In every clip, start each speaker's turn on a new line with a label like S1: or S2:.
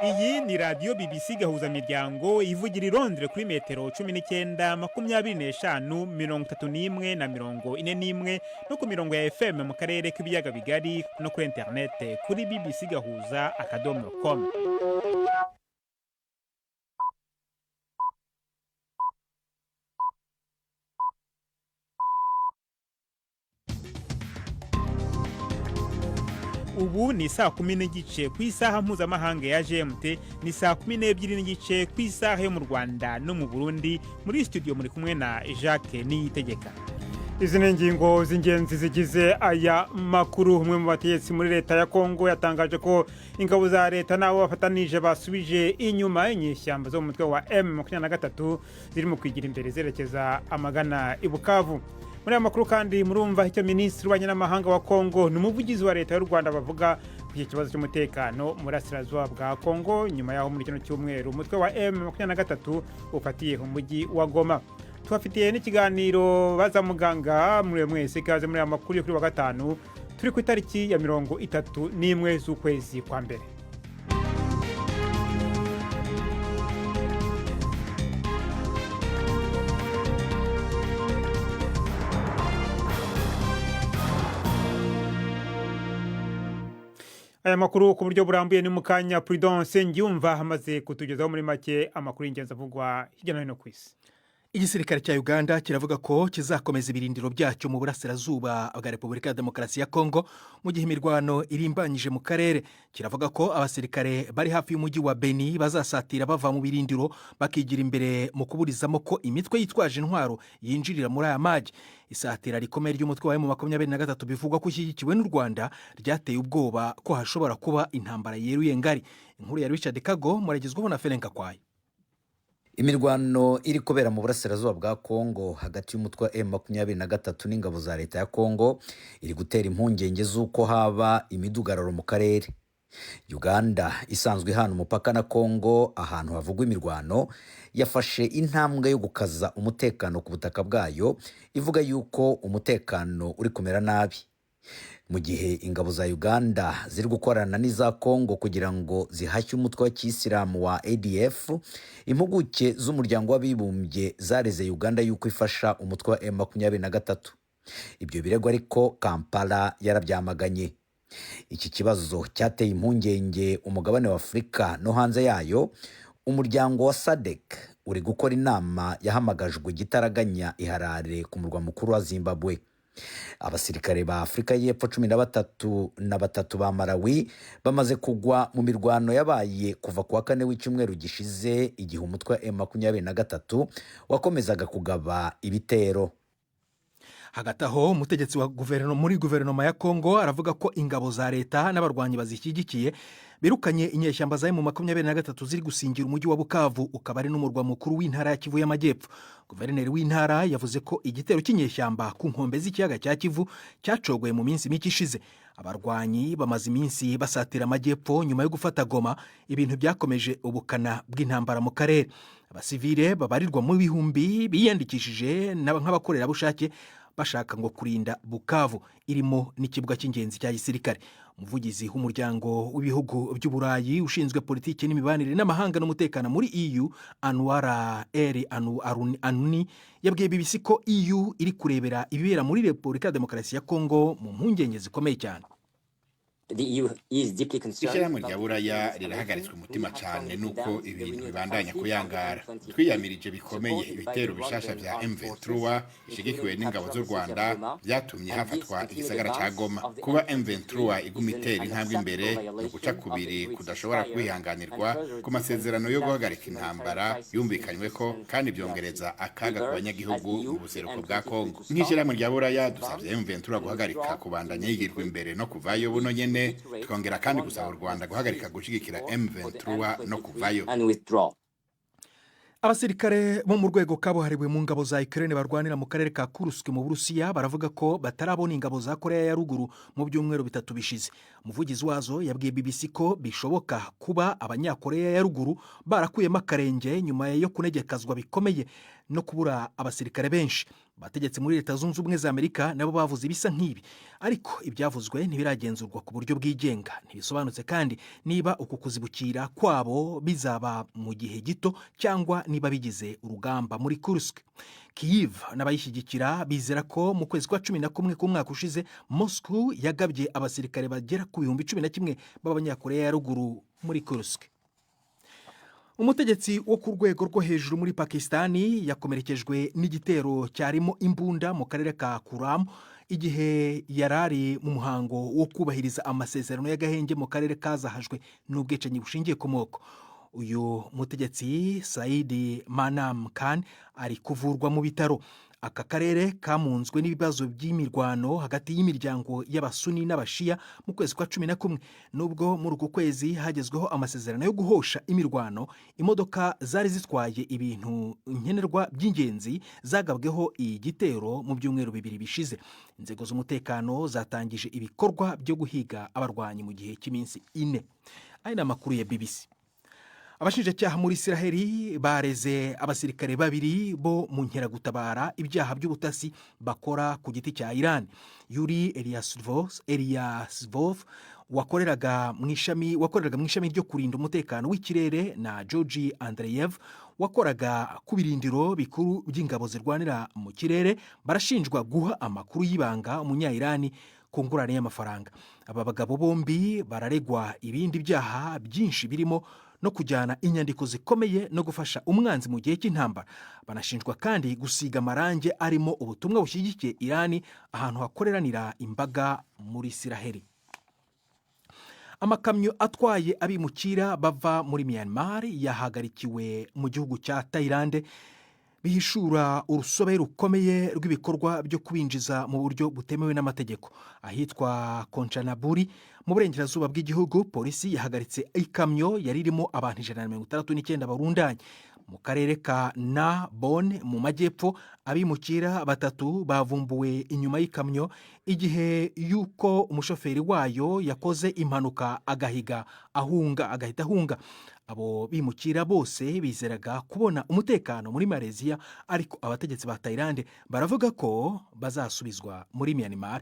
S1: Iyi ni radiyo BBC gahuza miryango ivugira i Londres kuri metero 19 25 31 na 41 no ku mirongo ya FM mu karere k'ibiyaga bigari no kuri internet kuri bbcgahuza.com. Ubu ni saa 10 n'igice ku isaha mpuzamahanga ya GMT, ni saa 12 n'igice ku isaha yo mu Rwanda no mu Burundi. Muri studio muri kumwe na Jacques Niyitegeka. Izi ni ingingo z'ingenzi zigize aya makuru. Umwe mu bategetsi muri leta ya Kongo yatangaje ko ingabo za leta nabo bafatanije basubije inyuma inyeshyamba zo mu mutwe wa M23 ziri mu kwigira imbere zerekeza amagana i Bukavu. Muri aya makuru kandi murumva icyo Minisitiri w'Abanyamahanga wa Kongo n'umuvugizi wa leta y'u Rwanda bavuga ku kibazo cy'umutekano muri Burasirazuba bwa Kongo nyuma yaho muri kino cyumweru umutwe wa M23 ufatiye umujyi wa Goma. Twafitiye n'ikiganiro baza muganga muri mwese ikaze muri aya makuru yo kuri wa gatanu turi ku itariki ya 31 z'ukwezi kwa mbere. Aya makuru ku buryo burambuye ni mukanya Prudence Ngyumva hamaze kutugezaho muri make amakuru y'ingenzi avugwa hirya no hino ku isi.
S2: Igisirikare cya Uganda kiravuga ko kizakomeza ibirindiro byacyo mu burasirazuba bwa Repubulika ya Demokarasi ya Kongo mu gihe imirwano irimbanyije mu karere. Kiravuga ko abasirikare bari hafi y'umujyi wa Beni bazasatira bava mu birindiro bakigira imbere mu kuburizamo ko imitwe yitwaje intwaro yinjirira muri aya maji. Isatira rikomeye ry'umutwe wa M23 bivugwa ko ushyigikiwe n'u Rwanda ryateye ubwoba ko hashobora kuba intambara yeruye ngari. Inkuru ya Richard Kago muragezweho na Ferenka Kwaye.
S3: Imirwano iri kubera mu burasirazuba bwa Kongo hagati y'umutwe wa M23 n'ingabo za leta ya Kongo iri gutera impungenge z'uko haba imidugararo mu karere. Uganda isanzwe hano umupaka na Kongo ahantu havugwa imirwano yafashe intambwe yo gukaza umutekano ku butaka bwayo ivuga yuko umutekano uri kumera nabi. Mu gihe ingabo za Uganda ziri gukorana n'iza Kongo kugira ngo zihashye umutwe wa Kisilamu wa ADF, impuguke z'umuryango w'abibumbye zareze Uganda yuko ifasha umutwe wa M23. Ibyo birego ariko Kampala yarabyamaganye. Iki kibazo cyateye impungenge umugabane wa Afurika no hanze yayo. Umuryango wa SADC uri gukora inama yahamagajwe gitaraganya i Harare ku murwa mukuru wa Zimbabwe. Abasirikare ba Afrika y'Epfo 13 ba Malawi bamaze kugwa mu mirwano yabaye kuva ku wa 4 w'icyumweru gishize igihe umutwe wa M23 wakomezaga kugaba ibitero.
S2: Hagati aho umutegetsi wa guverinoma ya Kongo aravuga ko ingabo za leta n'abarwanyi bazishyigikiye birukanye inyeshyamba za M23 ziri gusingira umujyi wa Bukavu ukaba ari n'umurwa mukuru w'intara ya Kivu y'Amajyepfo. Guverineri w'intara yavuze ko igitero cy'inyeshyamba ku nkombe z'ikiyaga cya Kivu cyacogoye mu minsi mike ishize. Abarwanyi bamaze iminsi basatira Amajyepfo nyuma yo gufata Goma, ibintu byakomeje ubukana bw'intambara mu karere. Abasivile babarirwa mu bihumbi biyandikishije nk'abakorerabushake bashaka ngo kurinda Bukavu irimo n'ikibuga cy'ingenzi cya gisirikare. Umuvugizi w'umuryango w'ibihugu by'Uburayi ushinzwe politiki n'imibanire n'amahanga n'umutekano muri EU, Anwar El-Anouni, yabwiye BBC ko EU iri kurebera ibibera muri Repubulika ya Demokarasi ya Kongo mu mpungenge zikomeye cyane.
S4: Ishyirahamwe rya Buraya rirahagaritswe umutima cyane nuko ibintu bibandanya kuyangara. Twiyamirije bikomeye ibitero bishasha bya M23 ishigikiwe n'ingabo z'u Rwanda byatumye hafatwa igisagara cya Goma. Kuba M23 iguma itera intambwe imbere no guca kubiri kudashobora kwihanganirwa ku masezerano yo guhagarika intambara yumvikanywe ko kandi byongereza akaga ku banyagihugu mu buseruko bwa Kongo. Nk'ishyirahamwe rya Buraya dusabye M23 guhagarika kubandanya yigirwa imbere no kuvayo buno nyene, twongera kandi gusaba u Rwanda guhagarika gushigikira M23 no kuvayo.
S2: Abasirikare bo mu rwego kabuhariwe mu ngabo za Ukraine barwanira mu karere ka Kursk mu Burusiya baravuga ko batarabona ingabo za Korea ya ruguru mu byumweru bitatu bishize. Umuvugizi wazo yabwiye BBC ko bishoboka kuba abanyakorea ya ruguru barakuyemo akarenge nyuma yo kunegekazwa bikomeye no kubura abasirikare benshi. Abategetsi muri Leta Zunze Ubumwe za Amerika nabo bavuze ibisa nk'ibi, ariko ibyavuzwe ntibiragenzurwa ku buryo bwigenga. Ntibisobanutse kandi niba uku kuzibukira kwabo bizaba mu gihe gito cyangwa niba bigize urugamba muri Kursk. Kyiv n'abayishyigikira bizera ko mu kwezi kwa 11 k'umwaka ushize Moscow yagabye abasirikare bagera ku 11,000 b'Abanyakoreya ya ruguru muri Kursk. Umutegetsi wo ku rwego rwo hejuru muri Pakistani yakomerekejwe n'igitero cyarimo imbunda mu karere ka Kuram igihe yarari mu muhango wo kubahiriza amasezerano y'agahenge mu karere kazahajwe n'ubwicanyi bushingiye ku moko. Uyu mutegetsi Saidi Manam Khan ari kuvurwa mu bitaro. Aka karere kamunzwe n'ibibazo by'imirwano hagati y'imiryango y'abasuni n'abashiya mu kwezi kwa 11. Nubwo muri uku kwezi hagezweho amasezerano yo guhosha imirwano, imodoka zari zitwaye ibintu nkenerwa by'ingenzi zagabweho igitero mu byumweru 2 bishize. Inzego z'umutekano zatangije ibikorwa byo guhiga abarwanyi mu gihe cy'iminsi 4. Aya ni amakuru ya BBC. Abashinjacyaha muri Isiraheli bareze abasirikare 2 bo mu nkeragutabara ibyaha by'ubutasi bakora ku giti cya Iran. Yuri Eliasvov wakoreraga mu ishami ryo kurinda umutekano w'ikirere na Georgi Andreyev wakoraga ku birindiro bikuru by'ingabo zirwanira mu kirere barashinjwa guha amakuru y'ibanga umunya-Irani ku ngurane y'amafaranga. Aba bagabo bombi bararegwa ibindi byaha byinshi birimo no kujyana inyandiko zikomeye no gufasha umwanzi mu gihe cy'intambara. Banashinjwa kandi gusiga amarange arimo ubutumwa bushyigikiye Irani ahantu hakoreranira imbaga muri Isiraheli. Amakamyo atwaye abimukira bava muri Myanmar yahagarikiwe mu gihugu cya Thailand, bihishura urusobe rukomeye rw'ibikorwa byo kubinjiza mu buryo butemewe n'amategeko. Ahitwa Konchanaburi mu burengerazuba bw'igihugu, polisi yahagaritse ikamyo yari irimo abantu 169 barundanye. Mu karere ka Nabon mu majyepfo, abimukira 3 bavumbuwe inyuma y'ikamyo igihe yuko umushoferi wayo yakoze impanuka agahita ahunga. Abo bimukira bose bizeraga kubona umutekano muri Malaysia, ariko abategetsi ba Thailand baravuga ko bazasubizwa muri Myanmar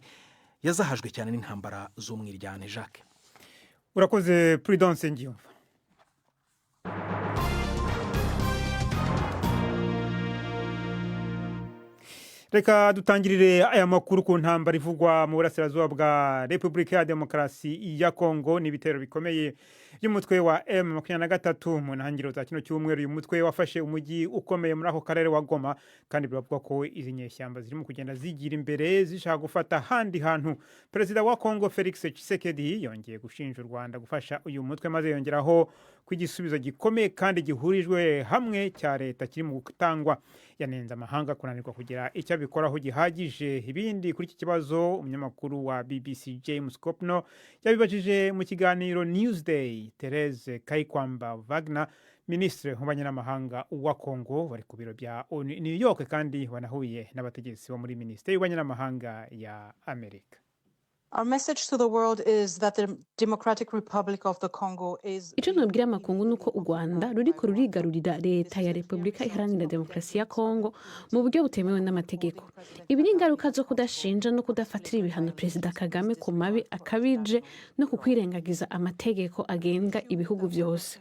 S2: yazahajwe cyane n'intambara z'umwiryane. Jacques,
S1: urakoze Prudence Ngiyumva. Reka dutangirire aya makuru ku ntambara ivugwa mu burasirazuba bwa Repubulika ya Demokarasi ya Kongo n'ibitero bikomeye by'umutwe wa M23 mu ntangiriro za kino cyumweru. Uyu mutwe wafashe umujyi ukomeye muri ako karere wa Goma, kandi biravuga ko izi nyeshyamba zirimo kugenda zigira imbere zishaka gufata handi hantu. Perezida wa Kongo Felix Tshisekedi yongeye gushinja u Rwanda gufasha uyu mutwe, maze yongeraho ko igisubizo gikomeye kandi gihurijwe hamwe cya leta kiri mu gutangwa. Yanenze amahanga kunanirwa kugira icyo bikoraho gihagije. Ibindi kuri iki kibazo umunyamakuru wa BBC James Kopno yabibajije mu kiganiro Newsday Therese Kaikwamba Wagner, Ministre w'Abanyamahanga wa Kongo, bari ku biro bya New York kandi wanahuye n'abategetsi bo muri Minisiteri y'Abanyamahanga ya Amerika.
S5: Our message to the world is that the Democratic Republic of the Congo is...
S6: Icyo nabwira amakungu nuko u Rwanda ruriko rurigarurira leta ya Repubulika Iharanira Demokarasi ya Kongo mu buryo butemewe n'amategeko. Ibi ni ingaruka zo kudashinja no kudafatira ibihano Perezida Kagame ku mabi akabije no kukwirengagiza amategeko agenga ibihugu byose.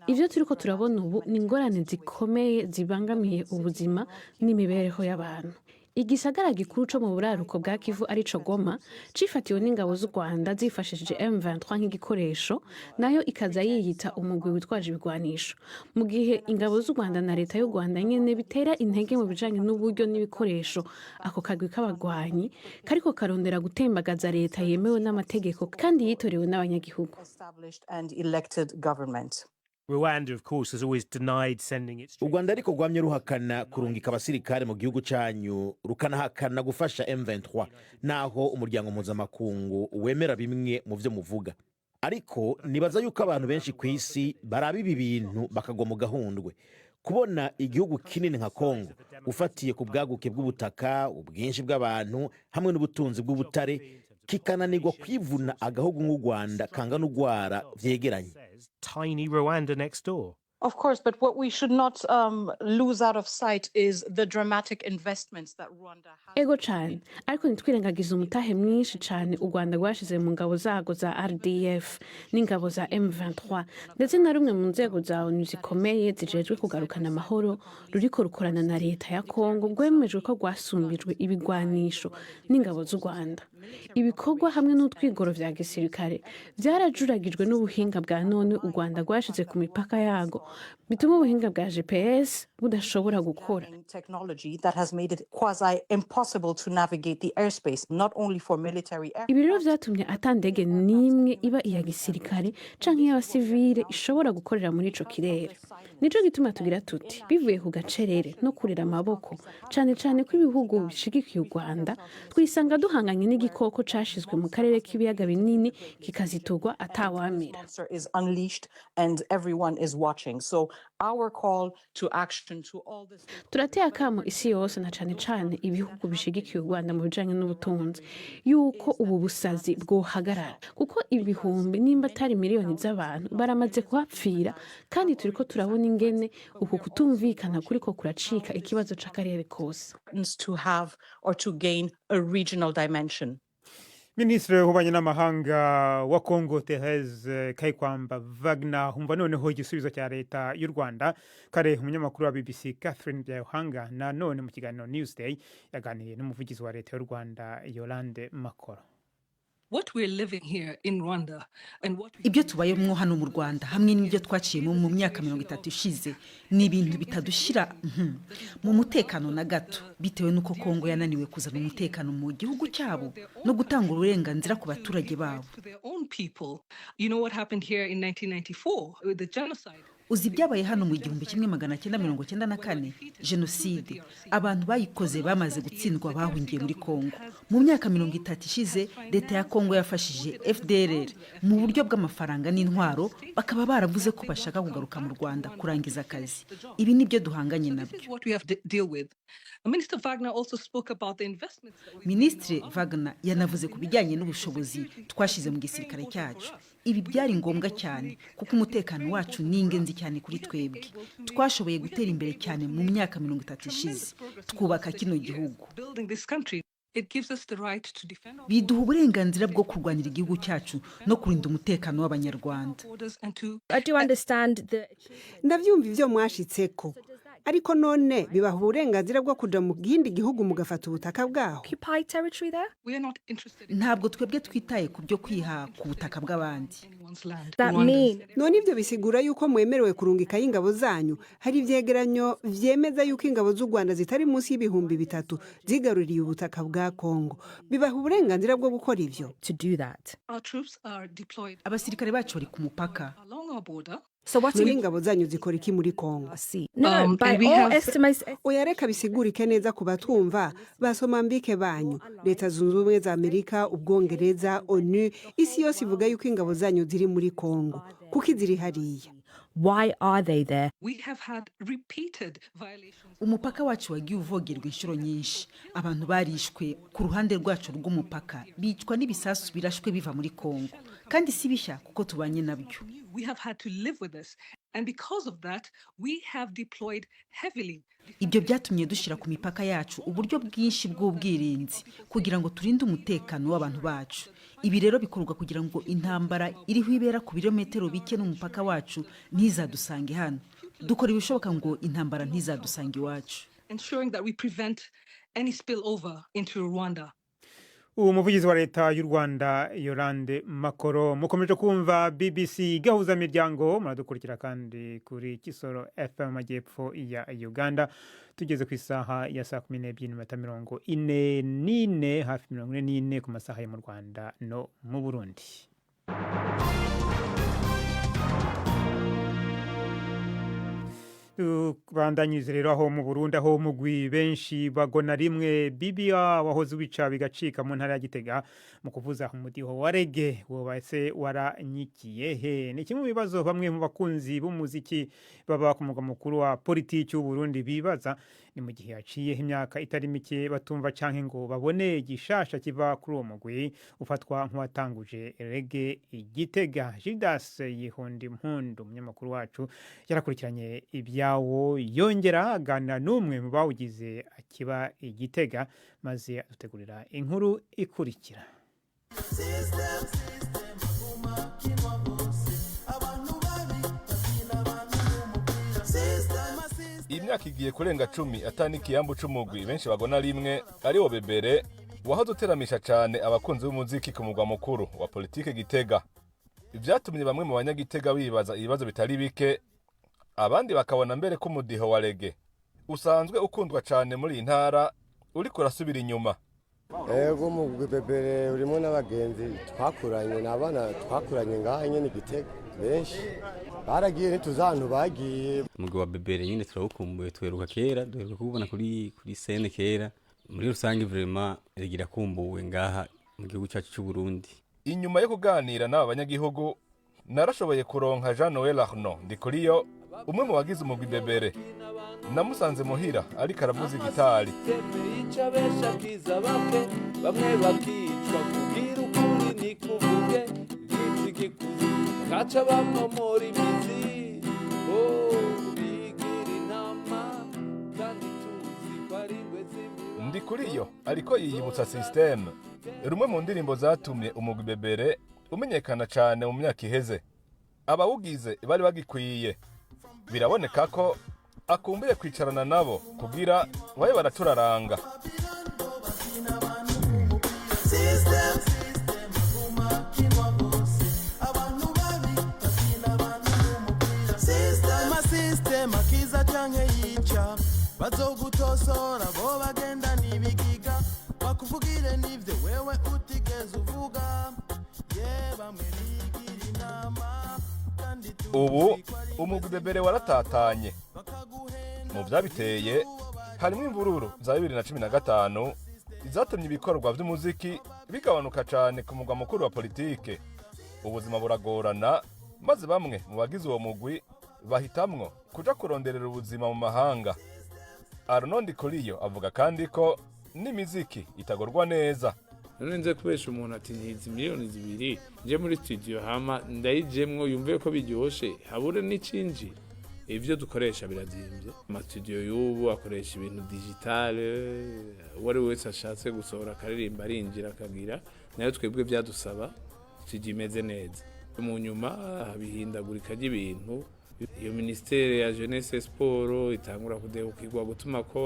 S6: Ivyo turiko turabona ubu ni ingorane zikomeye zibangamiye ubuzima n'imibereho y'abantu. Igisagara gikuru cyo mu buraruko bwa Kivu arico Goma cifatiwe n'ingabo z'u Rwanda zifashishije M23 nk'igikoresho, nayo ikaza yiyita umugwi witwaje ibigwanisho. Mu gihe ingabo z'u Rwanda na leta y'u Rwanda nyene bitera intege mu bijanye n'uburyo n'ibikoresho, ako kagwi k'abagwanyi kariko karondera gutembagaza leta yemewe n'amategeko kandi yitorewe n'abanyagihugu.
S7: Rwanda, of course, has always denied sending its...
S8: U Rwanda ariko rwamye ruhakana kurungika abasirikare mu gihugu cyanyu, rukanahakana gufasha M23, naho umuryango mpuzamakungu wemera bimwe mu byo muvuga. Ariko nibaza yuko abantu benshi ku isi baraba ibi bintu bakagwa mu gahundwe. Kubona igihugu kinini nka Kongo ufatiye ku bwaguke bw'ubutaka, ubwinshi bw'abantu hamwe n'ubutunzi bw'ubutare, kikananirwa kwivuna agahugu nk'u Rwanda kangana ugwara vyegeranye.
S7: Tiny Rwanda next door.
S5: Of course, but what we should not lose out of sight is the dramatic investments that Rwanda has.
S6: ego cane ariko ntitwirengagiza umutahe mwinshi cane u Rwanda rwashize mu ngabo zago za RDF n'ingabo za M23 ndetse na rumwe mu nzego za ONU zikomeye zijejwe kugarukana amahoro ruriko rukorana na leta ya Kongo rwemejwe ko rwasumbijwe ibigwanisho n'ingabo z'u Rwanda. Ibikorwa hamwe n'utwigoro vya gisirikare vyarajuragijwe n'ubuhinga bwa none u Rwanda rwashize ku mipaka yago bituma ubuhinga bwa GPS budashobora gukora.
S5: Technology that has made it quasi impossible to navigate the airspace, not only for military
S6: Ibi rero vyatumye ata ndege n'imwe iba iya gisirikare canke y'abasivile ishobora gukorera muri ico kirere. Nico gituma tugira tuti bivuye ku gacerere no kurira amaboko cane cane ko ibihugu bishigikiye u Rwanda twisanga duhanganye n'igikoko cashizwe mu karere k'ibiyaga binini kikaziturwa atawamira.
S5: is unleashed and everyone is watching. So our call to action to all this.
S6: Turateye akamo isi yose na cane cane ibihugu bishigikiye u Rwanda mu bijanye n'ubutunzi yuko ubu busazi bwohagarara kuko ibihumbi nimba atari miliyoni z'abantu baramaze kuhapfira kandi turiko turabona ingene uku kutumvikana kuriko kuracika ikibazo c'akarere kose.
S5: To have or to gain a regional dimension.
S1: Minisitiri w'ububanyi n'amahanga wa Kongo Thérèse Kayikwamba Wagner humva noneho igisubizo cya leta y'u Rwanda. Kare umunyamakuru wa BBC Catherine Byayohanga na none mu kiganiro Newsday yaganiriye n'umuvugizi wa leta y'u Rwanda Yolande Makoro.
S9: Ibyo tubayemo hano mu Rwanda hamwe n'ibyo twaciyemo mu myaka 30 ishize ni ibintu bitadushira mu mutekano na gato bitewe nuko Kongo yananiwe kuzana umutekano mu gihugu cyabo no gutanga uburenganzira ku baturage babo. Uzi ibyabaye hano mu 1994 jenoside abantu bayikoze bamaze gutsindwa bahungiye muri Kongo. Mu myaka 30 ishize leta ya Kongo yafashije FDLR mu buryo bw'amafaranga n'intwaro bakaba baravuze ko bashaka kugaruka mu Rwanda kurangiza akazi. Ibi nibyo duhanganye nabyo. Ministre Wagner yanavuze ku bijyanye n'ubushobozi twashize mu gisirikare cyacu. Ibi byari ngombwa cyane kuko umutekano wacu ni ingenzi cyane kuri twebwe. Twashoboye gutera imbere cyane mu myaka 30 ishize twubaka kino gihugu. Biduha uburenganzira bwo kurwanira igihugu cyacu no kurinda umutekano w'Abanyarwanda.
S10: Ndavyumva ivyo mwashitseko ariko none bibaha uburenganzira bwo kuja mu gindi gihugu mugafata ubutaka bwaho.
S9: Ntabwo twebwe twitaye ku byo kwiha ku butaka bw'abandi.
S10: None ibyo bisigura yuko mwemerewe kurungika y'ingabo zanyu. Hari ivyegeranyo vyemeza yuko ingabo z'u Rwanda zitari munsi y'ibihumbi 3 zigaruriye ubutaka bwa Kongo. Bibaha uburenganzira bwo gukora ivyo.
S9: Abasirikare bacu bari ku mupaka.
S10: So what's ingabo zanyu zikora iki muri Kongo? Oya reka bisigurike neza ku batwumva basoma mbike banyu. Leta zunze ubumwe za Amerika, Ubwongereza, ONU, isi yose ivuga yuko ingabo zanyu ziri muri Kongo. Kuko ziri hariya.
S11: Why are they there?
S9: Umupaka wacu wagiye uvogerwa inshuro nyinshi. Abantu barishwe ku ruhande rwacu rw'umupaka. Bicwa n'ibisasu birashwe biva muri Kongo. Kandi si bishya kuko tubanye nabyo. Ibyo byatumye dushira ku mipaka yacu uburyo bwinshi bw'ubwirinzi kugira ngo turinde umutekano w'abantu bacu. Ibi rero bikorwa kugira ngo intambara iriho ibera ku birometero bike n'umupaka wacu ntizadusange hano. Dukora ibishoboka ngo intambara ntizadusange iwacu.
S1: Umuvugizi wa leta y'u Rwanda Yolande Makoro. Mukomeje kumva BBC gahuza miryango, muradukurikira kandi kuri Kisoro FM Majyepfo ya Uganda. Tugeze ku isaha ya 12:44 hafi 44 ku masaha yo mu Rwanda no mu Burundi. bandanyirize rero aho mu Burundi aho mugwi benshi bagona rimwe Bibia wahoze wica bigacika mu ntara ya Gitega mu kuvuza umudiho wa reggae wobase waranyikiye he ni kimwe bibazo bamwe mu bakunzi b'umuziki baba ku mugwa mukuru wa politiki y'u Burundi bibaza ni mu gihe yaciye imyaka itari mike batumva canke ngo babone gishasha kiva kuri uwo mugwi ufatwa nk'uwatanguje reggae Igitega. Judas Yihundi Mpundu umunyamakuru wacu yarakurikiranye ibyawo yongera aganira n'umwe mu bawugize akiba Igitega maze adutegurira inkuru ikurikira.
S12: Imyaka igiye kurenga 10 atani kiyambu c'umugwi benshi bagona rimwe ari wo Bebere wahoze uteramisha cyane abakunzi b'umuziki ku mugwa mukuru wa politike Gitega. Ivyatumye bamwe mu banyagitega bibaza ibibazo bitari bike, abandi bakabona mbere ko umudiho wa reggae usanzwe ukundwa cyane muri intara uri kurasubira inyuma.
S13: Ego mu Bebere urimo n'abagenzi twakuranye n'abana twakuranye ngaha nyene Gitega benshi baragiye ntituzantu bagiye.
S14: Umugwi wa Bebere nyine turawukumbuye tweruka kera duheruka kubona kuri scene kera. Muri rusange vraiment rigira kumbuwe ngaha mu gihugu cyacu cy'u Burundi.
S12: Inyuma yo kuganira n'aba banyagihugu narashoboye kuronka Jean Noel Arnaud Ndikuriyo umwe mu bagize umugwi Bebere. Namusanze muhira ariko aravuza gitari.
S15: Bamwe bakicwa kugira ukuri nikuvuge gikuzi kaca bamomora imizi bigira inama kandi tuzi ko ari we
S12: Ndikuriyo ariko yiyibutsa system rumwe mu ndirimbo zatumye umugwi Bebere umenyekana cyane mu myaka iheze. Abawugize bari bagikwiye, biraboneka ko akumbuye kwicarana nabo kugira babe baraturaranga.
S15: System akiza canke yica bazogutosora bo bagenda nibigiga bakuvugire nivyo wewe utigeze uvuga ye bamwe bigira inama kandi
S12: Ubu umugwi Bebere waratatanye. Mu byabiteye harimo imvururu za 2015 izatumye ibikorwa by'umuziki bigabanuka cyane ku mugwa mukuru wa politike. Ubuzima buragorana maze bamwe mu bagize uwo mugwi bahitamwo kuja kuronderera ubuzima mu mahanga. Arnaud Ndikuriyo avuga kandi ko n'imiziki itagorwa neza.
S16: None nze kubesha umuntu ati ntizi miliyoni 2 nje muri studio hama ndayijemwo yumve ko biryoshe habure n'icinji. Ivyo dukoresha birazimvye. Ama studio y'ubu akoresha ibintu digitale, wari wese ashatse gusohora akaririmba arinjira akagira nayo twebwe byadusaba studio imeze neza. Mu nyuma habihindagurika ry'ibintu. Iyo ministere ya jeunesse sport itangura kudehukirwa gutuma ko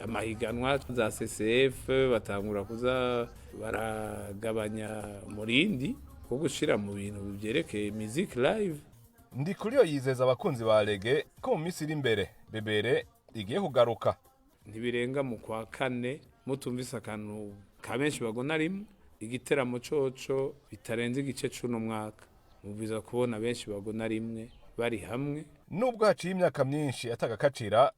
S16: amahiganwa za CCF batangura kuza baragabanya murindi ko gushira mu bintu byerekeye music live.
S12: Ndikuriyo yizeza abakunzi ba reggae ko mu minsi iri imbere Bebere igiye kugaruka.
S16: Ntibirenga mu kwa 4 mutumvise akantu ka benshi bagona rimwe igiteramo coco bitarenze igice c'uno mwaka. Mubiza kubona benshi bagona rimwe bari hamwe.
S12: Nubwo haciye imyaka myinshi atagakacira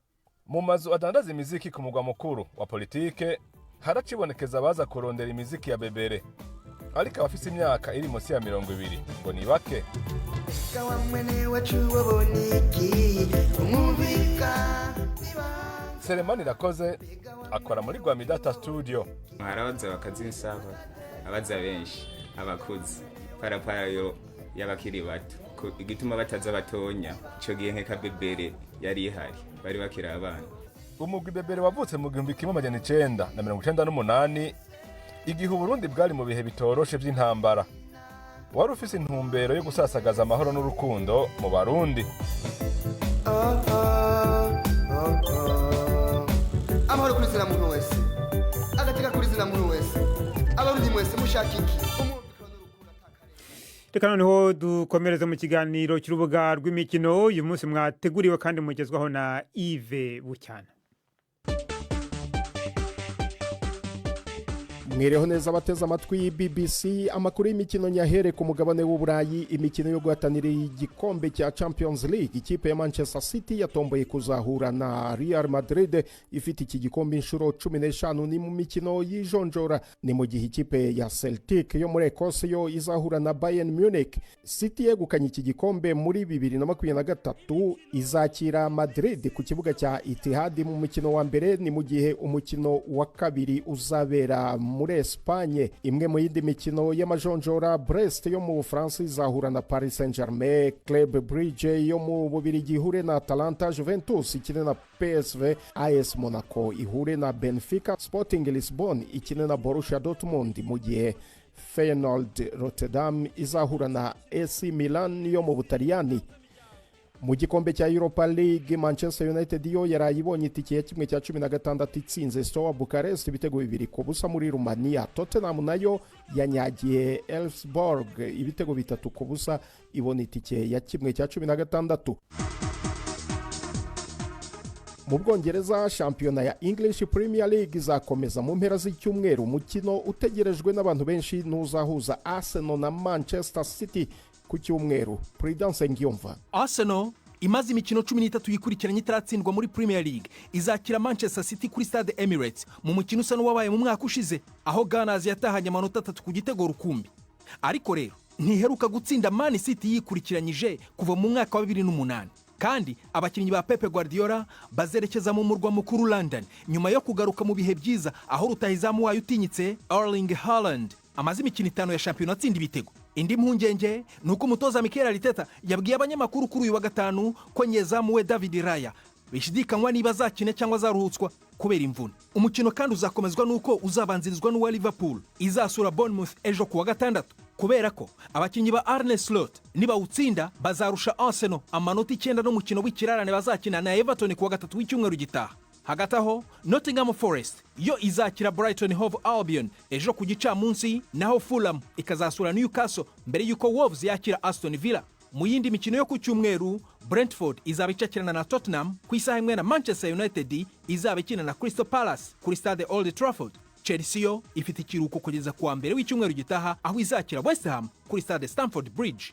S12: mu mazu adandaza imiziki ku mugwa mukuru wa politike haracibonekeza baza kurondera imiziki ya Bebere, ariko abafise imyaka iri munsi ya 20 ngo ni bake. Selemani Rakoze akora muri Gwamidata Studio.
S17: Mwarabaza bakazinsaba abaza benshi abakuzi parayo y'abakiri bato igituma bataza batonya ico gihe nkeka Bebere yari ihari bari bakira abana.
S12: Umugwi Bebere wavutse mu 1998 igihe Burundi bwari mu bihe bitoroshe by'intambara. Wari ufise intumbero yo gusasagaza amahoro n'urukundo mu Barundi.
S18: Amahoro kuri zina muntu wese agateka kuri zina muntu wese abarundi mwese mushakiki.
S1: Reka noneho dukomereze mu kiganiro cy'urubuga rw'imikino uyu munsi mwateguriwe kandi mugezwaho na Yves Bucyana.
S19: mwireho neza abateze amatwi BBC. Amakuru y'imikino nyahere ku mugabane w'Uburayi. Imikino yo guhatanira igikombe cya Champions League, ikipe ya Manchester City yatomboye kuzahura na Real Madrid ifite iki gikombe inshuro 15. Ni mu mikino y'ijonjora, ni mu gihe ikipe ya Celtic yo muri Ecosse yo izahura na Bayern Munich. City yegukanye iki gikombe muri 2023, izakira Madrid ku kibuga cya Etihad mu mukino wa mbere, ni mu gihe umukino wa kabiri uzabera muri Espagne. Imwe mu yindi mikino y'amajonjora, Brest yo mu Bufaransa izahura na Paris Saint-Germain, Club Brugge yo mu Bubiligi ihure na Atalanta, Juventus ikine na PSV, AS Monaco ihure na Benfica, Sporting Lisbon ikine na Borussia Dortmund, mu gihe Feyenoord Rotterdam izahura na AC Milan yo mu Butaliyani. Mu gikombe cya Europa League, Manchester United yo yarayibonye itike ya 16 itsinze Steaua Bucharest ibitego 2-0 muri Rumania. Tottenham nayo yanyagiye Elfsborg ibitego 3-0 ibona itike ya 16. Mu Bwongereza, shampiyona ya English Premier League izakomeza mu mpera z'icyumweru. Umukino utegerejwe n'abantu benshi n'uzahuza Arsenal na Manchester City ku cyumweru. Prudence Ngiyumva.
S2: Arsenal imaze imikino 13 yikurikiranye itaratsindwa muri Premier League izakira Manchester City kuri Stade Emirates mu mukino usa n'uwabaye mu mwaka ushize, aho Gunners yatahanye amanota 3 ku gitego rukumbi. Ariko rero ntiheruka gutsinda Man City yikurikiranyije kuva mu mwaka wa 2008. Kandi abakinnyi ba Pep Guardiola bazerekeza mu murwa mukuru London nyuma yo kugaruka mu bihe byiza, aho rutahizamu wayo utinyitse Erling Haaland amaze imikino 5 ya shampiyona atsinda ibitego. Indi mpungenge nuko umutoza Mikel Arteta yabwiye abanyamakuru kuri uyu wa gatanu ko nyezamu we David Raya bishidikanywa niba azakina cyangwa azaruhutswa kubera imvune. Umukino kandi uzakomezwa nuko uzabanzirizwa n'uwa Liverpool izasura Bournemouth ejo ku wa gatandatu, kubera ko abakinnyi ba Arne Slot niba utsinda bazarusha Arsenal amanota 9 n'umukino w'ikirarane bazakina na Everton ku wa gatatu w'icyumweru gitaha. Hagati aho, Nottingham Forest yo izakira Brighton Hove Albion ejo ku gicamunsi, naho Fulham ikazasura Newcastle mbere yuko Wolves yakira Aston Villa. Mu yindi mikino yo ku cyumweru, Brentford izaba icakirana na Tottenham ku isaha imwe, na Manchester United izaba ikina na Crystal Palace kuri Stade Old Trafford. Chelsea yo ifite ikiruhuko kugeza kuwa mbere w'icyumweru gitaha, aho izakira West Ham kuri Stade Stamford Bridge.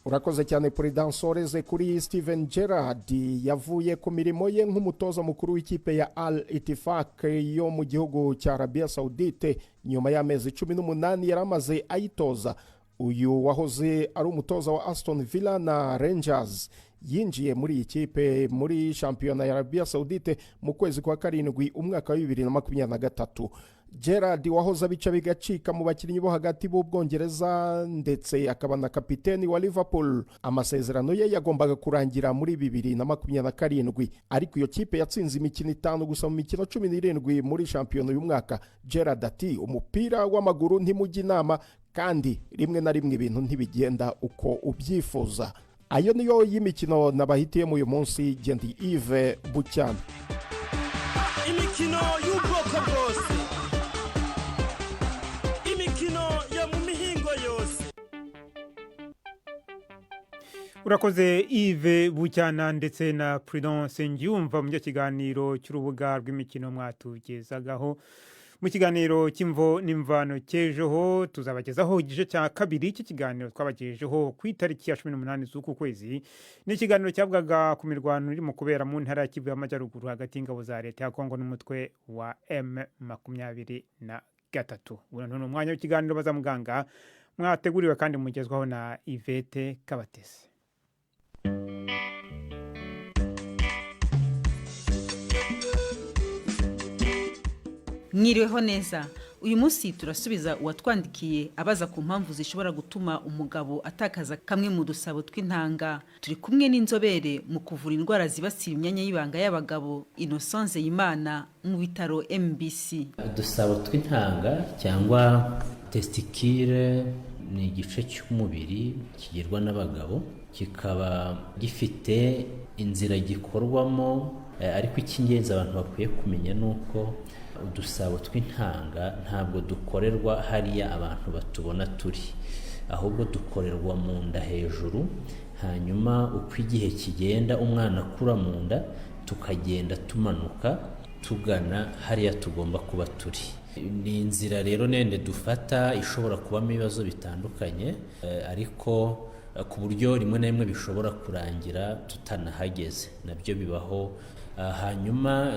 S19: Urakoze cyane Prudence. Oreze kuri Steven Gerrard yavuye ku mirimo ye nk'umutoza mukuru w'ikipe ya Al Ittifaq yo mu gihugu cya Arabia Saudite nyuma y'amezi 18 yaramaze ayitoza. Uyu wahoze ari umutoza wa Aston Villa na Rangers yinjiye muri iyi kipe muri shampiyona ya Arabia Saudite mu kwezi kwa karindwi umwaka wa 2023. Gerrard wahoze abica bigacika mu bakinnyi bo hagati b'Ubwongereza ndetse akaba na kapiteni wa Liverpool. Amasezerano ye yagombaga kurangira muri 2027, ariko iyo kipe yatsinze imikino 5 gusa mu mikino 17 muri shampiyona y'uyu mwaka. Gerrard ati umupira w'amaguru ntimujya inama, kandi rimwe na rimwe ibintu ntibigenda uko ubyifuza. Ayo niyo y'imikino nabahitiyemo uyu munsi. Gendi Yves Bucyana.
S20: Imikino y'ubwoko bwose, imikino ya mu mihingo yose.
S1: Urakoze Yves Bucyana ndetse na Prudence Ngiyumva mu kiganiro cy'urubuga rw'imikino mwatugezagaho. Mu kiganiro cy'imvo n'imvano cyejeho tuzabagezaho igice cya kabiri cy'ikiganiro twabagejejeho ku itariki ya 18 z'uku kwezi. Ni ikiganiro cyabwaga ku mirwano iri mu kubera mu ntara ya Kivu y'Amajyaruguru hagati y'ingabo za leta ya Kongo n'umutwe wa M23. Ubu ni umwanya w'ikiganiro baza muganga mwateguriwe kandi mugezwaho na Yvette Kabatesi.
S9: Mwiriweho neza. Uyu munsi turasubiza uwatwandikiye abaza ku mpamvu zishobora gutuma umugabo atakaza kamwe mu dusabo tw'intanga. Turi kumwe n'inzobere mu kuvura indwara zibasira imyanya y'ibanga y'abagabo, Innocence Imana mu bitaro MBC.
S21: Udusabo tw'intanga cyangwa testicule ni igice cy'umubiri kigerwa n'abagabo, kikaba gifite inzira gikorwamo, ariko icy'ingenzi abantu bakwiye kumenya nuko udusabo tw'intanga ntabwo dukorerwa hariya abantu batubona turi, ahubwo dukorerwa mu nda hejuru. Hanyuma uko igihe kigenda umwana akura mu nda, tukagenda tumanuka tugana hariya tugomba kuba turi. ni inzira rero nende dufata ishobora kubamo ibibazo bitandukanye ariko ku buryo rimwe na rimwe bishobora kurangira tutanahageze nabyo bibaho. Hanyuma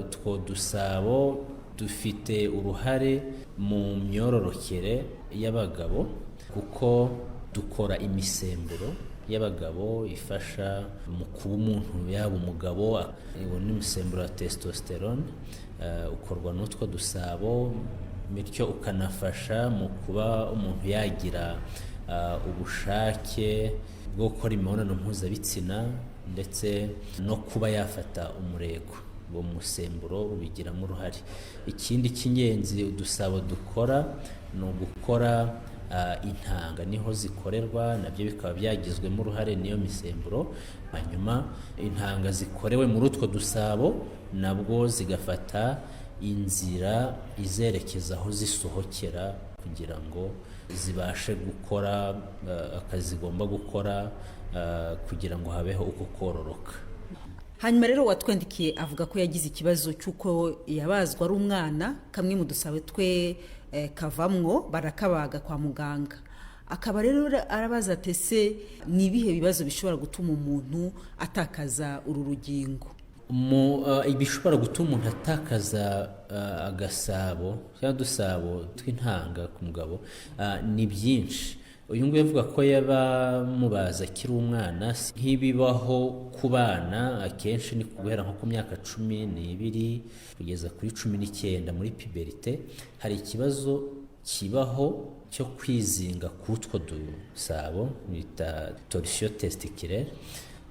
S21: two dusabo dufite uruhare mu myororokere y'abagabo kuko dukora imisemburo y'abagabo ifasha mu kuba umuntu yaba umugabo. Ni umusemburo wa testosterone ukorwa n'utwo dusabo bityo ukanafasha mu kuba umuntu yagira ubushake bwo gukora imibonano mpuzabitsina ndetse no kuba yafata umurego. Uwo musemburo ubigiramo uruhare. Ikindi cy'ingenzi udusabo dukora ni ugukora intanga niho zikorerwa nabyo bikaba byagizwemo uruhare niyo misemburo. Hanyuma intanga zikorewe muri utwo dusabo nabwo zigafata inzira izerekeza aho zisohokera kugira ngo zibashe gukora akazi zigomba gukora kugira ngo habeho uko kororoka.
S9: Hanyuma rero watwendikiye avuga ko yagize ikibazo cy'uko yabazwa ari umwana kamwe mu dusabo twe kavamwo barakabaga kwa muganga. Akaba rero arabaza atese ni ibihe bibazo bishobora gutuma umuntu atakaza uru rugingo?
S21: Ibishobora gutuma umuntu atakaza agasabo cyangwa dusabo tw'intanga ku mugabo ni byinshi. Uyu nguyu avuga ko yabamubaza akiri umwana nk'ibibaho ku bana akenshi ni guhera nko ku myaka 12 kugeza kuri 19 muri puberite hari ikibazo kibaho cyo kwizinga k'utwo dusabo bita torsion testiculaire.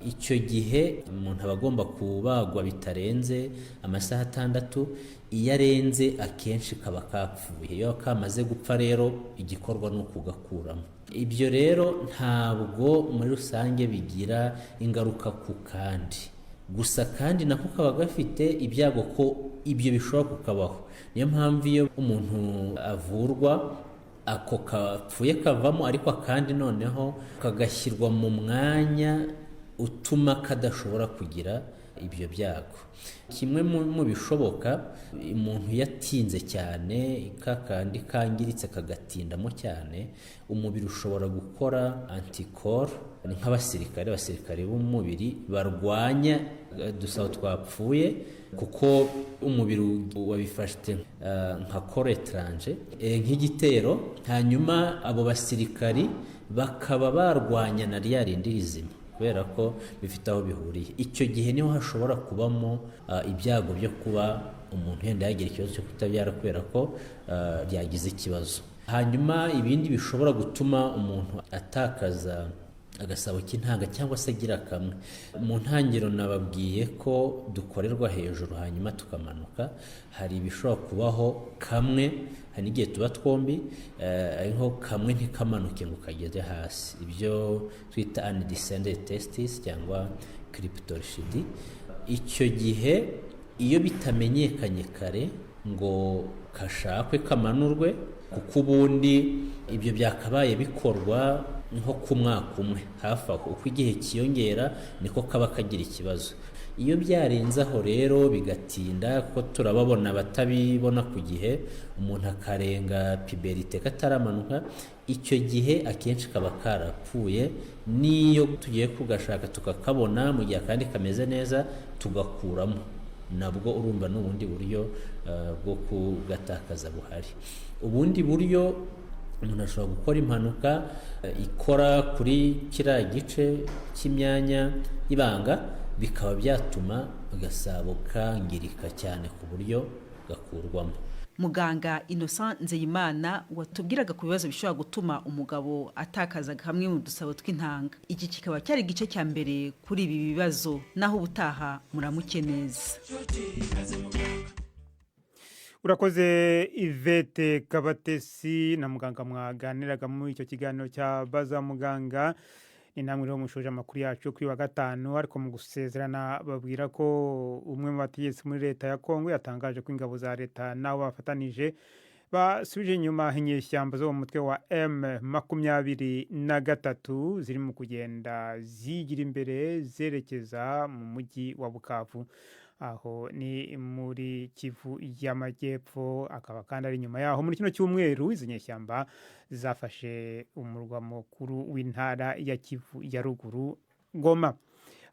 S21: Icyo gihe umuntu aba agomba kubagwa bitarenze amasaha 6. Iyo arenze akenshi kaba kapfuye. Iyo kamaze gupfa rero igikorwa ni ukugakuramo. Ibyo rero ntabwo muri rusange bigira ingaruka ku kandi gusa kandi nako kaba gafite ibyago ko ibyo bishobora kukabaho. Niyo mpamvu iyo umuntu avurwa ako kapfuye kavamo ariko kandi noneho kagashyirwa mu mwanya utuma kadashobora kugira ibyo byago. Kimwe mu bishoboka umuntu yatinze cyane kakandi kangiritse kagatindamo cyane umubiri ushobora gukora antikoro nk'abasirikare b'umubiri barwanya dusaba twapfuye kuko umubiri wabifashe nka kore etranje nk'igitero. Hanyuma abo basirikari bakaba barwanya na rya rindi rizima kubera ko bifite aho bihuriye. Icyo gihe niho hashobora kubamo ibyago byo kuba umuntu yenda yagira ikibazo cyo kutabyara kubera ko ryagize ikibazo. Hanyuma ibindi bishobora gutuma umuntu atakaza agasabo k'intanga cyangwa se agira kamwe. Mu ntangiro nababwiye ko dukorerwa hejuru hanyuma tukamanuka. Hari ibishobora kubaho kamwe hari n'igihe tuba twombi ariko kamwe ntikamanuke ngo kageze hasi. Ibyo twita undescended testis cyangwa cryptorchidie. Icyo gihe iyo bitamenyekanye kare ngo kashakwe kamanurwe kuko ubundi ibyo byakabaye bikorwa nko ku mwaka umwe hafi aho. Uko igihe kiyongera niko kaba kagira ikibazo. Iyo byarenze aho rero bigatinda ko turababona batabibona ku gihe umuntu akarenga puberite kataramanuka icyo gihe akenshi kaba karapfuye. Niyo tugiye kugashaka tukakabona mu gihe kandi kameze neza tugakuramo nabwo urumva n'ubundi buryo bwo kugatakaza buhari. Ubundi buryo umuntu ashobora gukora impanuka ikora kuri kiriya gice cy'imyanya y'ibanga bikaba byatuma agasabo kangirika cyane ku buryo gakurwamo.
S9: Muganga Innocent Nzeyimana watubwiraga ku bibazo bishobora gutuma umugabo atakaza kamwe mu dusabo tw'intanga. Iki kikaba cyari igice cya mbere kuri ibi bibazo naho ubutaha muramuke neza.
S1: Urakoze Yvette Kabatesi na muganga mwaganiraga muri icyo kiganiro cya Baza Muganga. Ni namwe rero mushoje amakuru yacu kuri wa gatanu ariko mu gusezerana babwira ko umwe mu bategetsi muri leta ya Kongo yatangaje ko ingabo za leta nabo bafatanije basubije inyuma inyeshyamba zo mu mutwe wa M23 ziri mu kugenda zigira imbere zerekeza mu mujyi wa Bukavu. aho ni muri Kivu y'Amajyepfo, akaba kandi ari nyuma yaho muri kino cyumweru izi nyeshyamba zafashe umurwa mukuru w'intara ya Kivu ya ruguru Goma.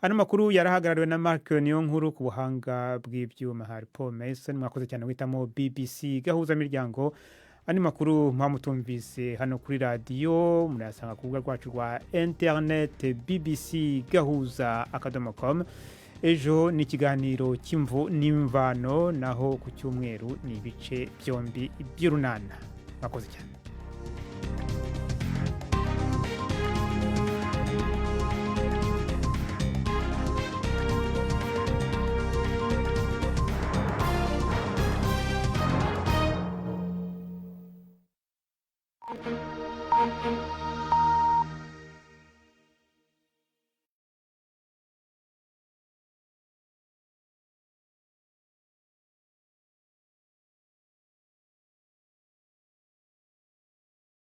S1: Ano makuru yarahagarariwe na Mark Niyonkuru, ku buhanga bw'ibyuma hari Paul Mason. Mwakoze cyane witamo BBC gahuza miryango. Ani makuru mwamutumvise hano kuri radio, murasanga ku rubuga rwacu rwa internet bbc.gahuza.com. Ejo ni ikiganiro cy'imvo n'imvano, naho ku cyumweru ni ibice byombi by'urunana. Mwakoze cyane.